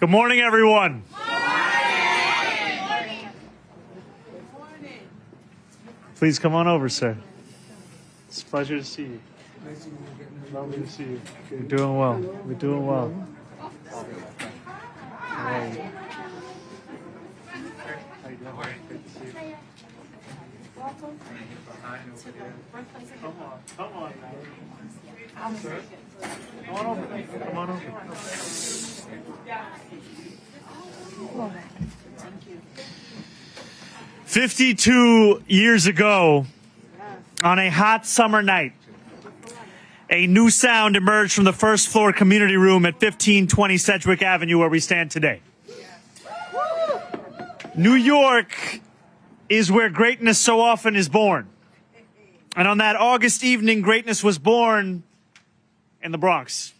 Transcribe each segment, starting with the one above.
Good morning, everyone. Please come on over, sir. It's a pleasure to see you. Lovely to see you. We're doing well. We're doing well. How are you? How you doing? Good to see you. Come on, man. Sir. Come on over. Come on over. 52 years ago, on a hot summer night, a new sound emerged from the first floor community room at 1520 Sedgwick Avenue, where we stand today. New York is where greatness so often is born. And on that August evening, greatness was born in the Bronx.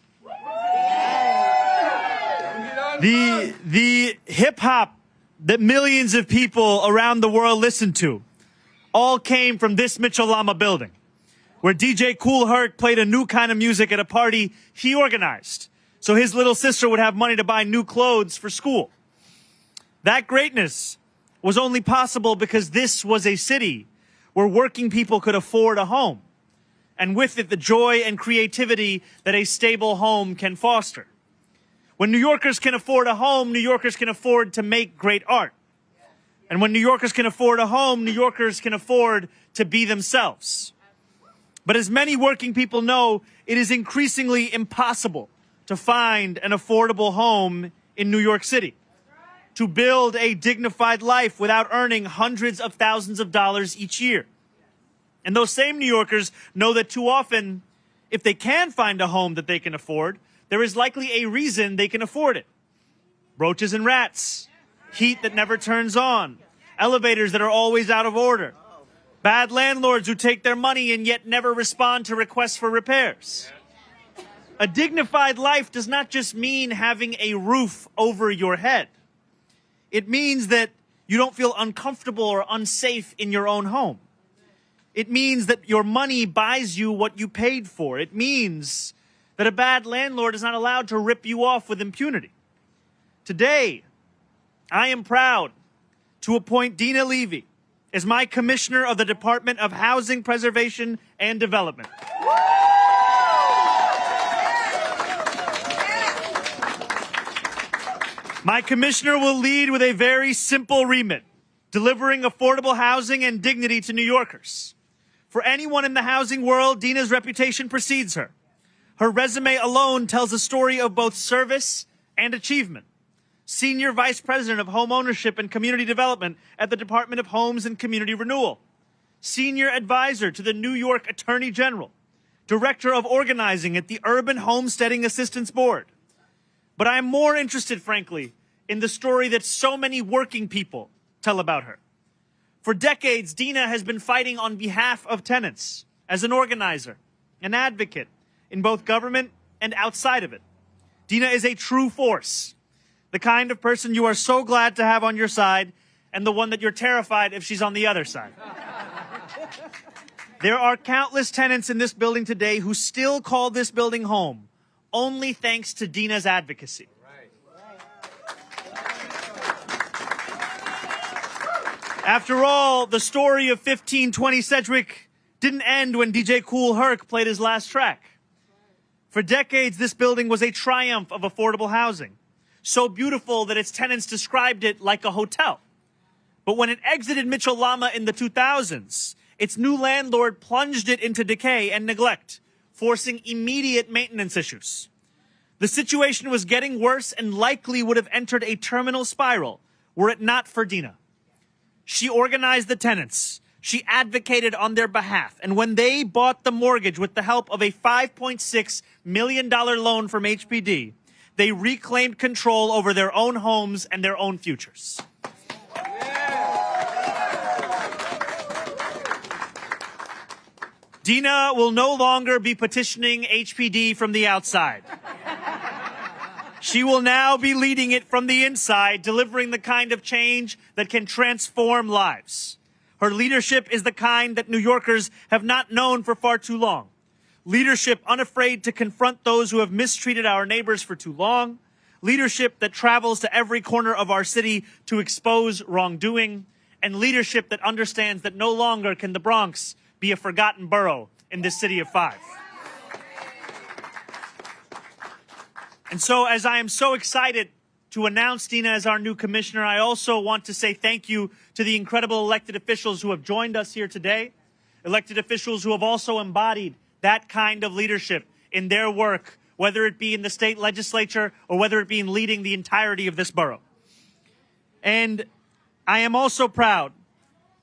The hip-hop that millions of people around the world listen to all came from this Mitchell Lama building, where DJ Kool Herc played a new kind of music at a party he organized so his little sister would have money to buy new clothes for school. That greatness was only possible because this was a city where working people could afford a home, and with it the joy and creativity that a stable home can foster. When New Yorkers can afford a home, New Yorkers can afford to make great art. And when New Yorkers can afford a home, New Yorkers can afford to be themselves. But as many working people know, it is increasingly impossible to find an affordable home in New York City, to build a dignified life without earning hundreds of thousands of dollars each year. And those same New Yorkers know that too often, if they can find a home that they can afford, there is likely a reason they can afford it. Roaches and rats, heat that never turns on, elevators that are always out of order, bad landlords who take their money and yet never respond to requests for repairs. A dignified life does not just mean having a roof over your head. It means that you don't feel uncomfortable or unsafe in your own home. It means that your money buys you what you paid for. It means that a bad landlord is not allowed to rip you off with impunity. Today, I am proud to appoint Dina Levy as my Commissioner of the Department of Housing Preservation and Development. My commissioner will lead with a very simple remit, delivering affordable housing and dignity to New Yorkers. For anyone in the housing world, Dina's reputation precedes her. Her resume alone tells a story of both service and achievement. Senior Vice President of Home Ownership and Community Development at the Department of Homes and Community Renewal. Senior Advisor to the New York Attorney General. Director of Organizing at the Urban Homesteading Assistance Board. But I'm more interested, frankly, in the story that so many working people tell about her. For decades, Dina has been fighting on behalf of tenants as an organizer, an advocate, in both government and outside of it. Dina is a true force, the kind of person you are so glad to have on your side and the one that you're terrified if she's on the other side. There are countless tenants in this building today who still call this building home, only thanks to Dina's advocacy. After all, the story of 1520 Sedgwick didn't end when DJ Kool Herc played his last track. For decades, this building was a triumph of affordable housing, so beautiful that its tenants described it like a hotel. But when it exited Mitchell Lama in the 2000s, its new landlord plunged it into decay and neglect, forcing immediate maintenance issues. The situation was getting worse and likely would have entered a terminal spiral were it not for Dina. She organized the tenants. She advocated on their behalf. And when they bought the mortgage with the help of a $5.6 million loan from HPD, they reclaimed control over their own homes and their own futures. Dina will no longer be petitioning HPD from the outside. She will now be leading it from the inside, delivering the kind of change that can transform lives. Her leadership is the kind that New Yorkers have not known for far too long. Leadership unafraid to confront those who have mistreated our neighbors for too long. leadership that travels to every corner of our city to expose wrongdoing, and leadership that understands that no longer can the Bronx be a forgotten borough in this city of five. And so, as I am so excited to announce Dina as our new commissioner, I also want to say thank you to the incredible elected officials who have joined us here today, elected officials who have also embodied that kind of leadership in their work, whether it be in the state legislature or whether it be in leading the entirety of this borough. And I am also proud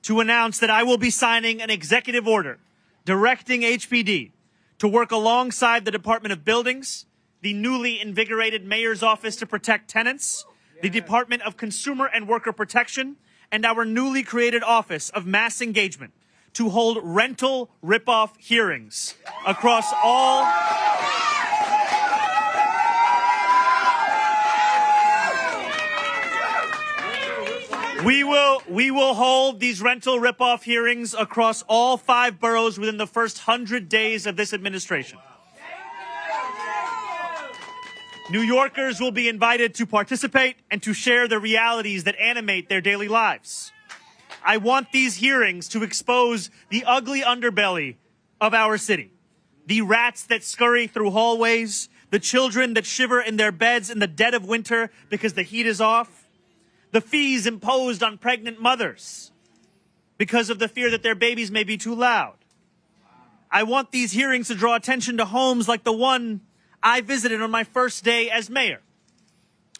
to announce that I will be signing an executive order directing HPD to work alongside the Department of Buildings, the newly invigorated Mayor's Office to Protect Tenants, the Department of Consumer and Worker Protection, and our newly created Office of Mass Engagement to hold rental ripoff hearings across all We will hold these rental ripoff hearings across all 5 boroughs within the first 100 days of this administration. New Yorkers will be invited to participate and to share the realities that animate their daily lives. I want these hearings to expose the ugly underbelly of our city. The rats that scurry through hallways, the children that shiver in their beds in the dead of winter because the heat is off, the fees imposed on pregnant mothers because of the fear that their babies may be too loud. I want these hearings to draw attention to homes like the one I visited on my first day as mayor.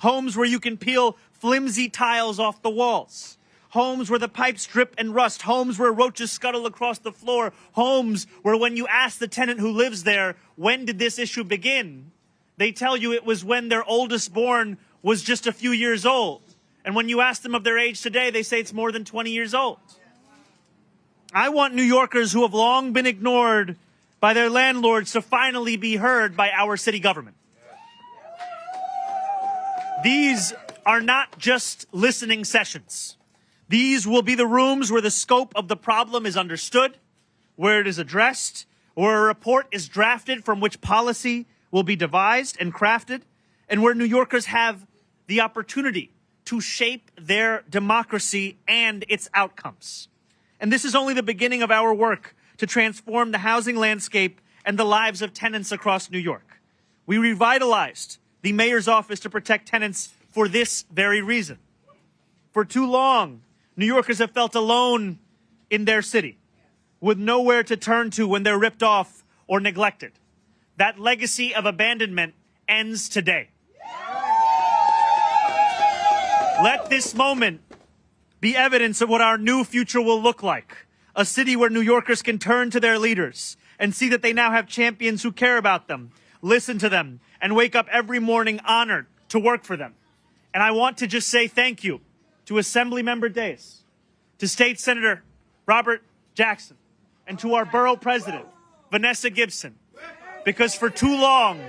Homes where you can peel flimsy tiles off the walls. Homes where the pipes drip and rust. Homes where roaches scuttle across the floor. Homes where when you ask the tenant who lives there, when did this issue begin? They tell you it was when their oldest born was just a few years old. And when you ask them of their age today, they say it's more than 20 years old. I want New Yorkers who have long been ignored by their landlords to finally be heard by our city government. These are not just listening sessions. These will be the rooms where the scope of the problem is understood, where it is addressed, where a report is drafted from which policy will be devised and crafted, and where New Yorkers have the opportunity to shape their democracy and its outcomes. And this is only the beginning of our work to transform the housing landscape and the lives of tenants across New York. We revitalized the Mayor's Office to Protect Tenants for this very reason. For too long, New Yorkers have felt alone in their city, with nowhere to turn to when they're ripped off or neglected. That legacy of abandonment ends today. Let this moment be evidence of what our new future will look like. A city where New Yorkers can turn to their leaders and see that they now have champions who care about them, listen to them, and wake up every morning honored to work for them. And I want to just say thank you to Assemblymember Days, to State Senator Robert Jackson, and to our borough president, Vanessa Gibson, because for too long,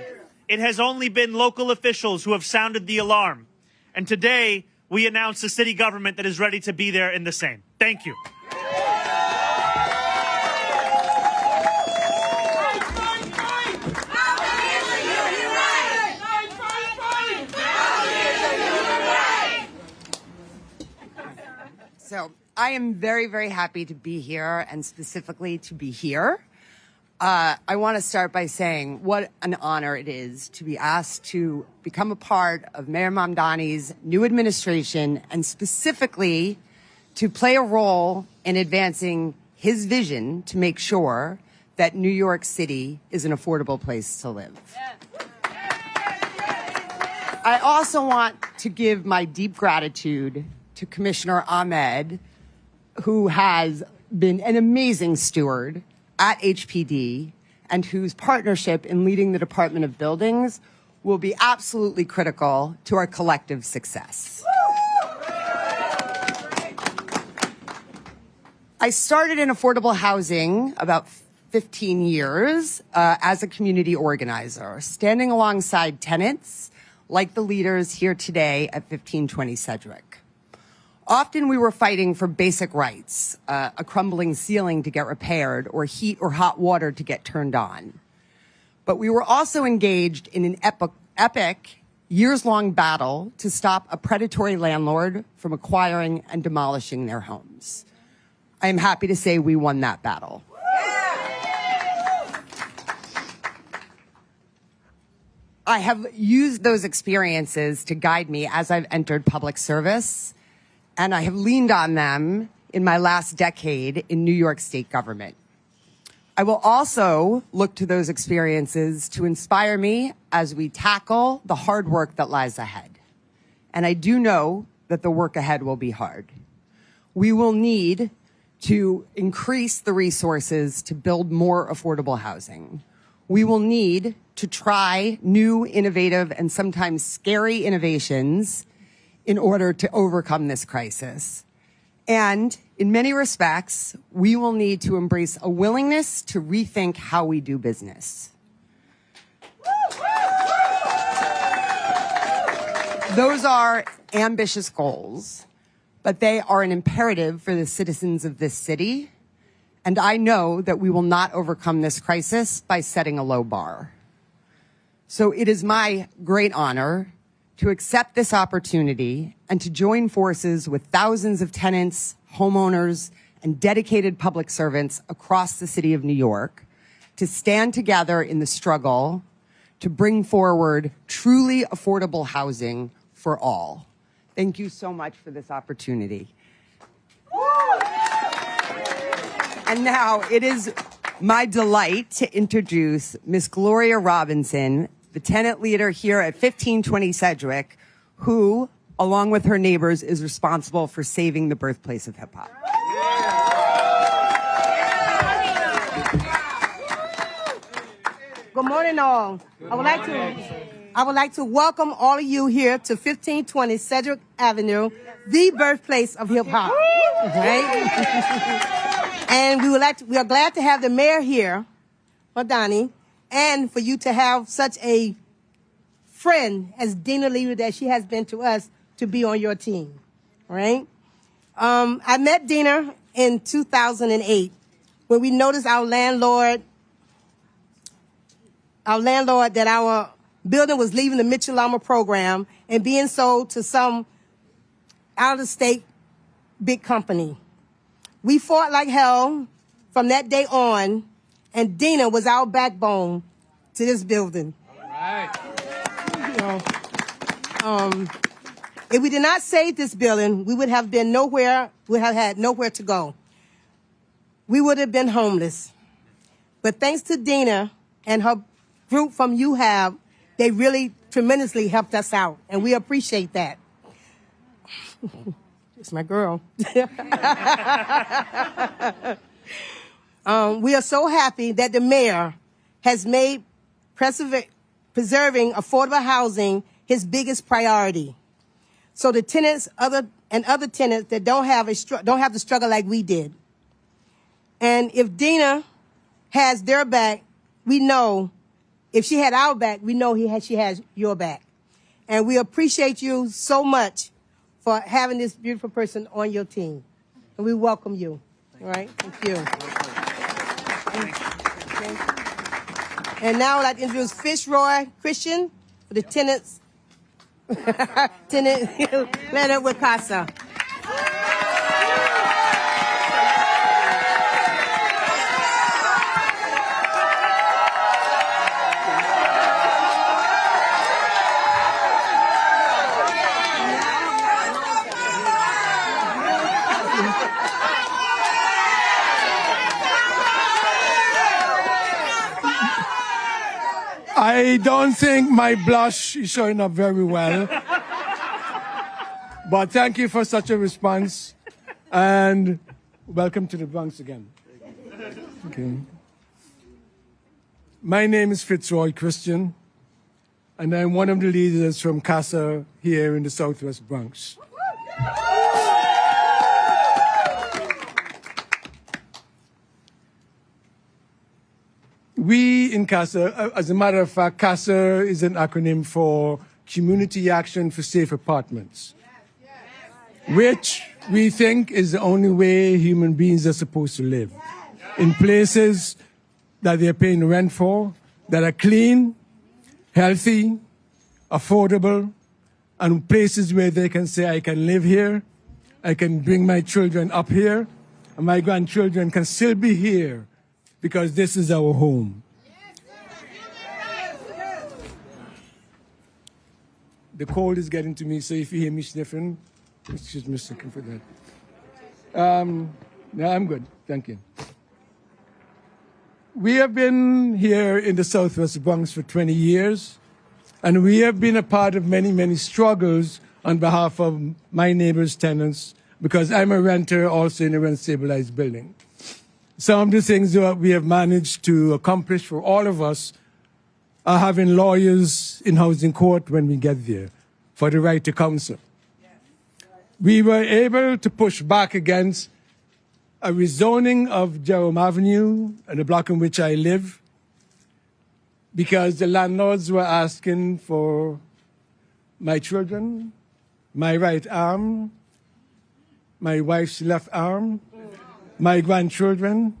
it has only been local officials who have sounded the alarm. And today, we announce a city government that is ready to be there in the same. Thank you. So I am very, very happy to be here and specifically to be here. I want to start by saying what an honor it is to be asked to become a part of Mayor Mamdani's new administration and specifically to play a role in advancing his vision to make sure that New York City is an affordable place to live. I also want to give my deep gratitude to Commissioner Ahmed, who has been an amazing steward at HPD and whose partnership in leading the Department of Buildings will be absolutely critical to our collective success. I started in affordable housing about 15 years as a community organizer, standing alongside tenants like the leaders here today at 1520 Sedgwick. Often we were fighting for basic rights, a crumbling ceiling to get repaired, or heat or hot water to get turned on. But we were also engaged in an epic years-long battle to stop a predatory landlord from acquiring and demolishing their homes. I am happy to say we won that battle. I have used those experiences to guide me as I've entered public service, and I have leaned on them in my last decade in New York State government. I will also look to those experiences to inspire me as we tackle the hard work that lies ahead. And I do know that the work ahead will be hard. We will need to increase the resources to build more affordable housing. We will need to try new, innovative, and sometimes scary innovations in order to overcome this crisis. And in many respects, we will need to embrace a willingness to rethink how we do business. Those are ambitious goals, but they are an imperative for the citizens of this city. And I know that we will not overcome this crisis by setting a low bar. So it is my great honor to accept this opportunity and to join forces with thousands of tenants, homeowners, and dedicated public servants across the city of New York to stand together in the struggle to bring forward truly affordable housing for all. Thank you so much for this opportunity. And now it is my delight to introduce Miss Gloria Robinson, the tenant leader here at 1520 Sedgwick, who, along with her neighbors, is responsible for saving the birthplace of hip hop. Good morning, all. I would like to welcome all of you here to 1520 Sedgwick Avenue, the birthplace of hip hop. Right? And we are glad to have the mayor here, Mamdani, and for you to have such a friend as Dina Leader that she has been to us to be on your team. All right? I met Dina in 2008 when we noticed our landlord that our building was leaving the Mitchell-Lama program and being sold to some out-of-state big company. We fought like hell from that day on, and Dina was our backbone to this building. All right. If we did not save this building, we would have had nowhere to go. We would have been homeless. But thanks to Dina and her group from UHAB, they really tremendously helped us out, and we appreciate that. It's my girl. We are so happy that the mayor has made preserving affordable housing his biggest priority. So the tenants, other tenants that don't have to struggle like we did. And if Dina has their back, we know. If she had our back, we know she has your back. And we appreciate you so much for having this beautiful person on your team. And we welcome you. All right? Thank you. And now I'd like to introduce Fitzroy Christian for the tenants. Tenant Leonard Wicasa. I don't think my blush is showing up very well. But thank you for such a response. And welcome to the Bronx again. Okay. My name is Fitzroy Christian, and I'm one of the leaders from CASA here in the Southwest Bronx. We in CASA, as a matter of fact, CASA is an acronym for Community Action for Safe Apartments, which we think is the only way human beings are supposed to live, in places that they're paying rent for, that are clean, healthy, affordable, and places where they can say, I can live here, I can bring my children up here, and my grandchildren can still be here because this is our home. The cold is getting to me, so if you hear me sniffing, excuse me a second for that. No, I'm good. Thank you. We have been here in the Southwest Bronx for 20 years, and we have been a part of many, many struggles on behalf of my neighbors' tenants, because I'm a renter also in a rent-stabilized building. Some of the things that we have managed to accomplish for all of us are having lawyers in housing court when we get there for the right to counsel. We were able to push back against a rezoning of Jerome Avenue and the block in which I live because the landlords were asking for my children, my right arm, my wife's left arm, my grandchildren,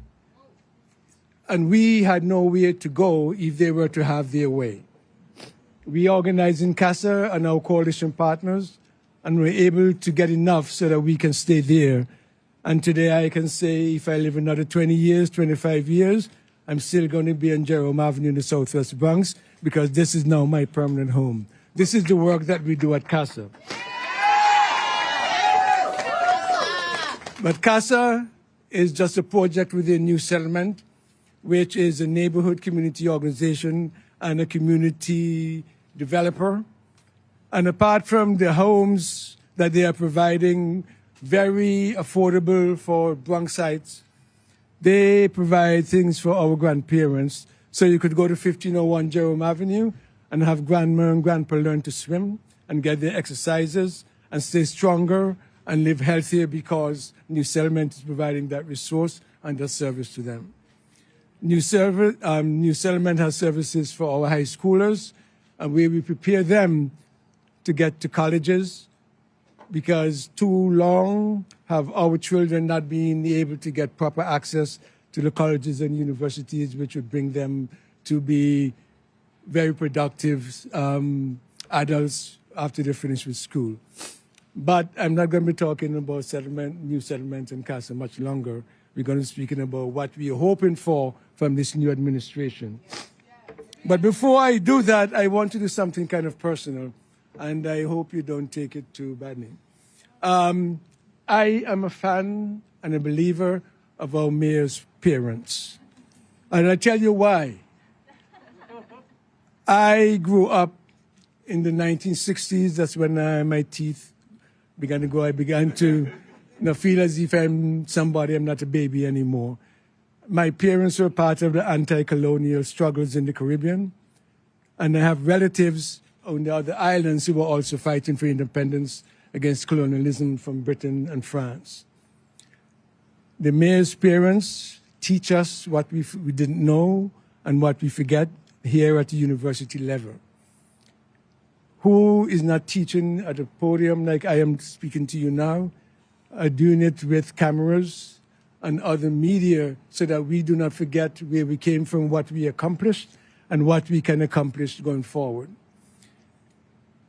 and we had nowhere to go if they were to have their way. We organized in CASA and our coalition partners, and were able to get enough so that we can stay there. And today I can say if I live another 20 years, 25 years, I'm still going to be on Jerome Avenue in the Southwest Bronx because this is now my permanent home. This is the work that we do at CASA. But CASA is just a project within New Settlement, which is a neighborhood community organization and a community developer. And apart from the homes that they are providing, very affordable for Bronxites, they provide things for our grandparents. So you could go to 1501 Jerome Avenue and have grandma and grandpa learn to swim and get their exercises and stay stronger and live healthier because New Settlement is providing that resource and that service to them. New Settlement has services for our high schoolers, and where we prepare them to get to colleges, because too long have our children not been able to get proper access to the colleges and universities, which would bring them to be very productive adults after they finish with school. But I'm not going to be talking about settlement, New Settlement and CASA much longer. We're going to be speaking about what we are hoping for from this new administration. But before I do that, I want to do something kind of personal, and I hope you don't take it too badly. I am a fan and a believer of our mayor's parents. And I tell you why. I grew up in the 1960s. That's when my teeth began to grow. I began to feel as if I'm somebody, I'm not a baby anymore. My parents were part of the anti-colonial struggles in the Caribbean, and I have relatives on the other islands who were also fighting for independence against colonialism from Britain and France. The mayor's parents teach us what we didn't know and what we forget here at the university level. Who is not teaching at a podium like I am speaking to you now, doing it with cameras and other media so that we do not forget where we came from, what we accomplished, and what we can accomplish going forward.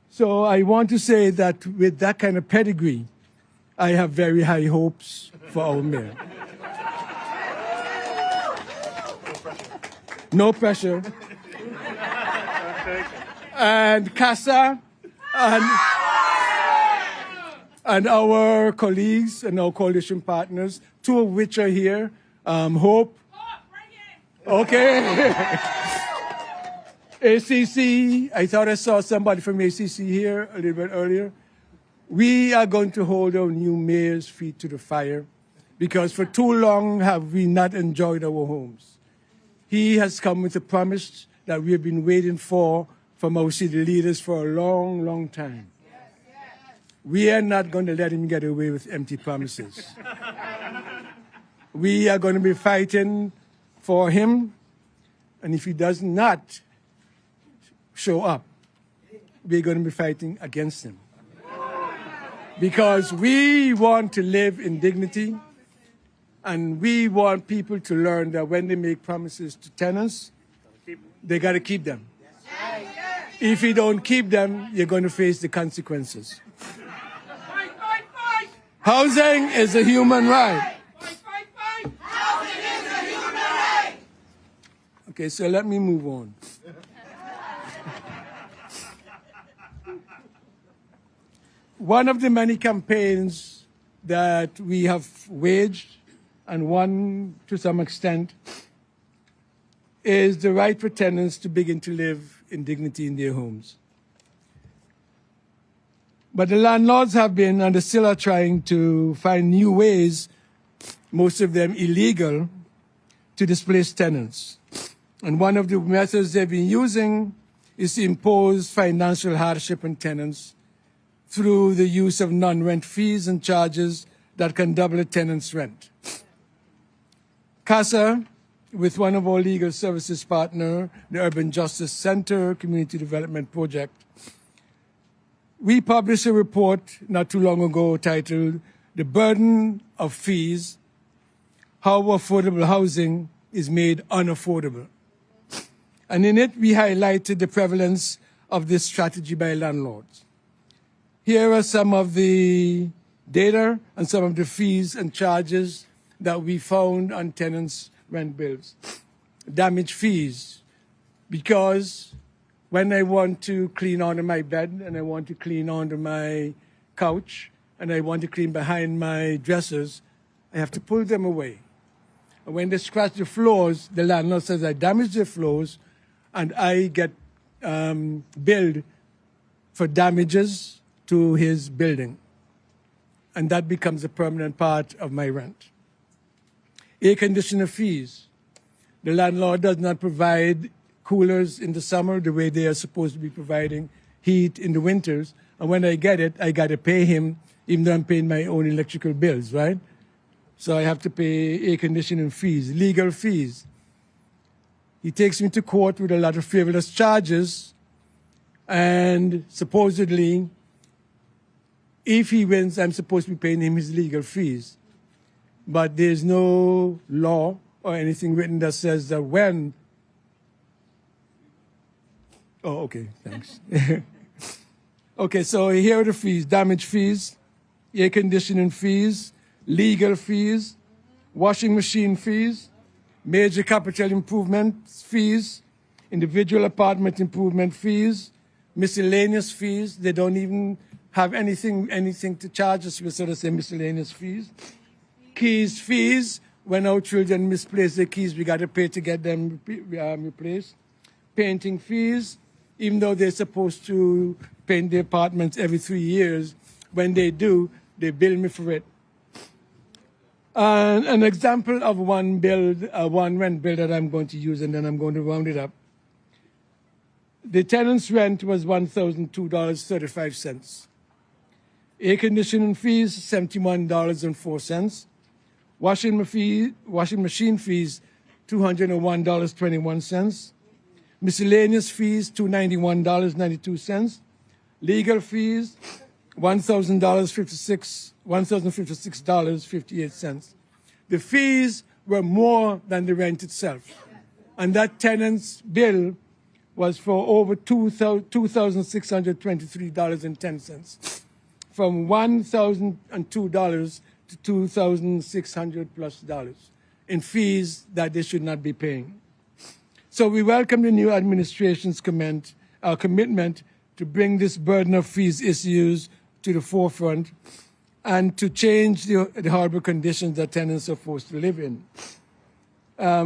So I want to say that with that kind of pedigree, I have very high hopes for our mayor. No pressure. And CASA and our colleagues and our coalition partners, two of which are here, Hope. Okay. ACC, I thought I saw somebody from ACC here a little bit earlier. We are going to hold our new mayor's feet to the fire because for too long have we not enjoyed our homes. He has come with a promise that we have been waiting for from our city leaders for a long, long time. We are not going to let him get away with empty promises. We are going to be fighting for him, and if he does not show up, we're going to be fighting against him. Because we want to live in dignity, and we want people to learn that when they make promises to tenants, they got to keep them. If you don't keep them, you're going to face the consequences. Housing is a human right. Okay, so let me move on. One of the many campaigns that we have waged and won to some extent is the right for tenants to begin to live in dignity in their homes. But the landlords have been and they still are trying to find new ways, most of them illegal, to displace tenants. And one of the methods they've been using is to impose financial hardship on tenants through the use of non-rent fees and charges that can double a tenant's rent. CASA, with one of our legal services partner, the Urban Justice Center Community Development Project, we published a report not too long ago titled "The Burden of Fees, How Affordable Housing is Made Unaffordable." And in it, we highlighted the prevalence of this strategy by landlords. Here are some of the data and some of the fees and charges that we found on tenants' rent bills. Damage fees, because when I want to clean under my bed and I want to clean under my couch and I want to clean behind my dressers, I have to pull them away. And when they scratch the floors, the landlord says I damaged the floors and I get billed for damages to his building. And that becomes a permanent part of my rent. Air conditioner fees. The landlord does not provide coolers in the summer the way they are supposed to be providing heat in the winters. And when I get it, I got to pay him, even though I'm paying my own electrical bills, right? So I have to pay air conditioning fees, legal fees. He takes me to court with a lot of frivolous charges, and supposedly, if he wins, I'm supposed to be paying him his legal fees. But there's no law or anything written that says that when... Oh, okay, thanks. Okay, so here are the fees: damage fees, air conditioning fees, legal fees, washing machine fees, major capital improvement fees, individual apartment improvement fees, miscellaneous fees. They don't even have anything to charge us with, so they say miscellaneous fees. Keys fees. When our children misplace their keys, we got to pay to get them replaced. Painting fees, even though they're supposed to paint their apartments every 3 years, when they do, they bill me for it. An example of one rent bill that I'm going to use, and then I'm going to round it up. The tenant's rent was $1,002.35. Air conditioning fees, $71.04. Washing machine fees, $201.21. Miscellaneous fees, $291.92. Legal fees, $1,056.58. The fees were more than the rent itself. And that tenant's bill was for over $2,623.10. From $1,002 to $2,600+ in fees that they should not be paying. So we welcome the new administration's commitment to bring this burden of fees issues to the forefront and to change the horrible conditions that tenants are forced to live in.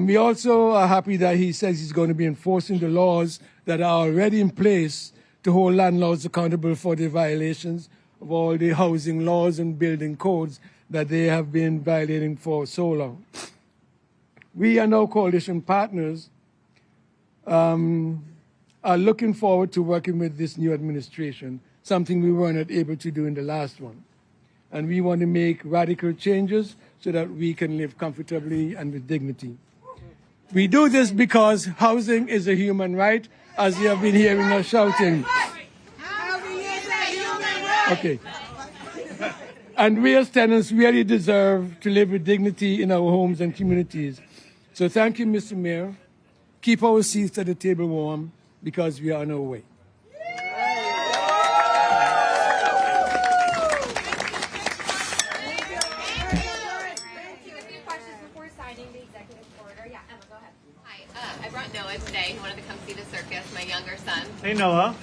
We also are happy that he says he's going to be enforcing the laws that are already in place to hold landlords accountable for the violations of all the housing laws and building codes that they have been violating for so long. We and our coalition partners are looking forward to working with this new administration, something we were not able to do in the last one. And we want to make radical changes so that we can live comfortably and with dignity. We do this because housing is a human right, as you have been hearing us shouting. Housing is a human right. Okay. And we as tenants really deserve to live with dignity in our homes and communities. So thank you, Mr. Mayor. Keep our seats at the table warm, because we are on our way. Hey, Noah.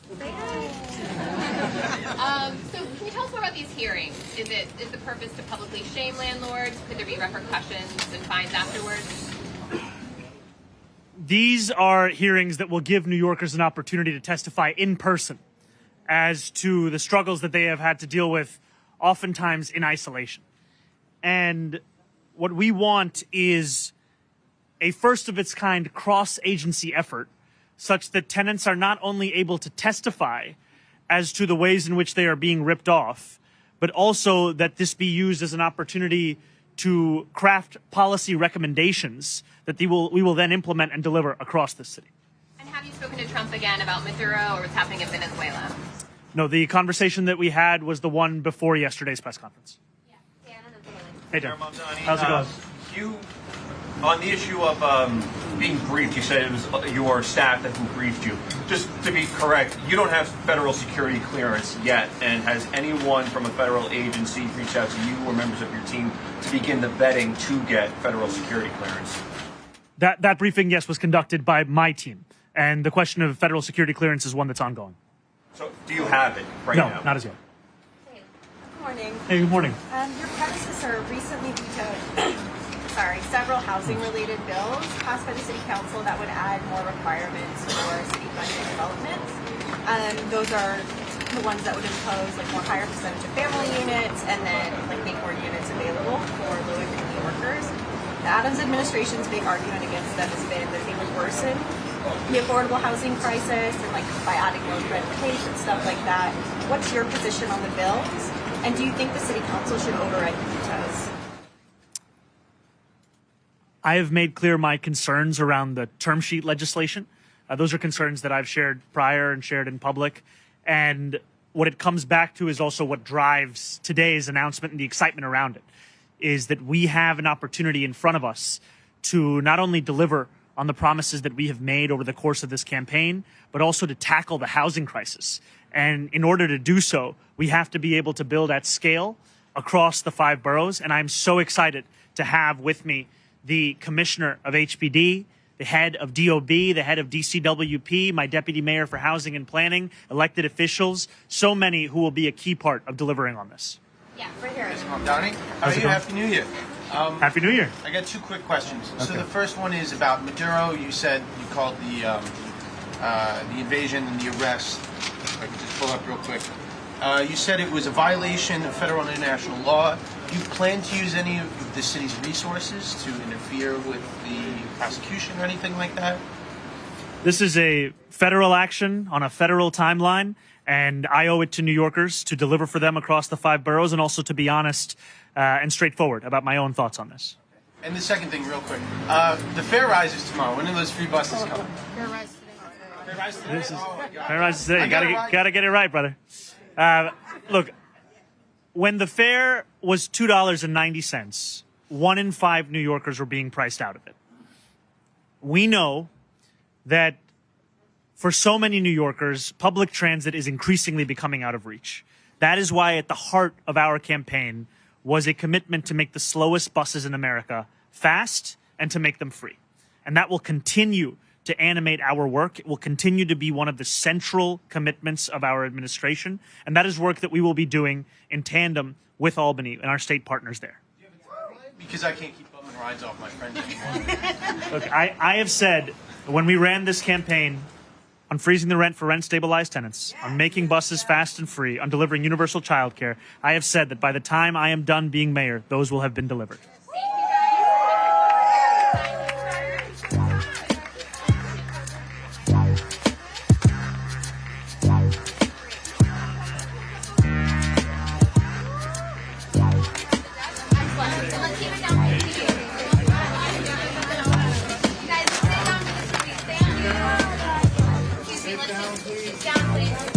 So can you tell us more about these hearings? Is the purpose to publicly shame landlords? Could there be repercussions and fines afterwards? These are hearings that will give New Yorkers an opportunity to testify in person as to the struggles that they have had to deal with, oftentimes in isolation. And what we want is a first of its kind cross-agency effort such that tenants are not only able to testify as to the ways in which they are being ripped off, but also that this be used as an opportunity to craft policy recommendations that we will then implement and deliver across the city. And have you spoken to Trump again about Maduro or what's happening in Venezuela? No, the conversation that we had was the one before yesterday's press conference. Yeah. Dan and then Hey, Dan. Mamdani, How's it going? You, on the issue of being briefed, you said it was your staff that who briefed you. Just to be correct, you don't have federal security clearance yet, and has anyone from a federal agency reached out to you or members of your team to begin the vetting to get federal security clearance? That briefing, yes, was conducted by my team, and the question of federal security clearance is one that's ongoing. So, do you have it right now? No, not as yet. Good morning. Hey, good morning. Your predecessor recently vetoed several housing-related bills passed by the City Council that would add more requirements for city-funded developments. Those are the ones that would impose like more higher percentage of family units and then like make more units available for low-income New Yorkers. The Adams administration's big argument against them has been that they would worsen the affordable housing crisis and like by adding more red tape and stuff like that. What's your position on the bills? And do you think the City Council should override the vetoes? I have made clear my concerns around the term sheet legislation. Those are concerns that I've shared prior and shared in public. And what it comes back to is also what drives today's announcement and the excitement around it, is that we have an opportunity in front of us to not only deliver on the promises that we have made over the course of this campaign, but also to tackle the housing crisis. And in order to do so, we have to be able to build at scale across the 5 boroughs. And I'm so excited to have with me the commissioner of HPD, the head of DOB, the head of DCWP, my deputy mayor for housing and planning, elected officials, so many who will be a key part of delivering on this. Yeah, right here. Mamdani, how How's are it you? going? Happy New Year. Happy New Year. I got 2 quick questions. So Okay. the first one is about Maduro. You said you called the invasion and the arrest. If I could just pull up real quick. You said it was a violation of federal and international law. Do you plan to use any of the city's resources to interfere with the prosecution or anything like that? This is a federal action on a federal timeline, and I owe it to New Yorkers to deliver for them across the 5 boroughs and also to be honest and straightforward about my own thoughts on this. And the second thing, real quick. The fare rises tomorrow. When are those free buses coming? Fare rise today. This is Oh my God. fair rise today. I You got it right. gotta get it right, brother. Look, when the fare was $2.90, 1 in 5 New Yorkers were being priced out of it. We know that for so many New Yorkers, public transit is increasingly becoming out of reach. That is why at the heart of our campaign was a commitment to make the slowest buses in America fast and to make them free. And that will continue to animate our work. It will continue to be one of the central commitments of our administration. And that is work that we will be doing in tandem with Albany and our state partners there. Because I can't keep bumming rides off my friends anymore. Look, I have said when we ran this campaign on freezing the rent for rent-stabilized tenants, on making buses fast and free, on delivering universal childcare, I have said that by the time I am done being mayor, those will have been delivered. Down, please.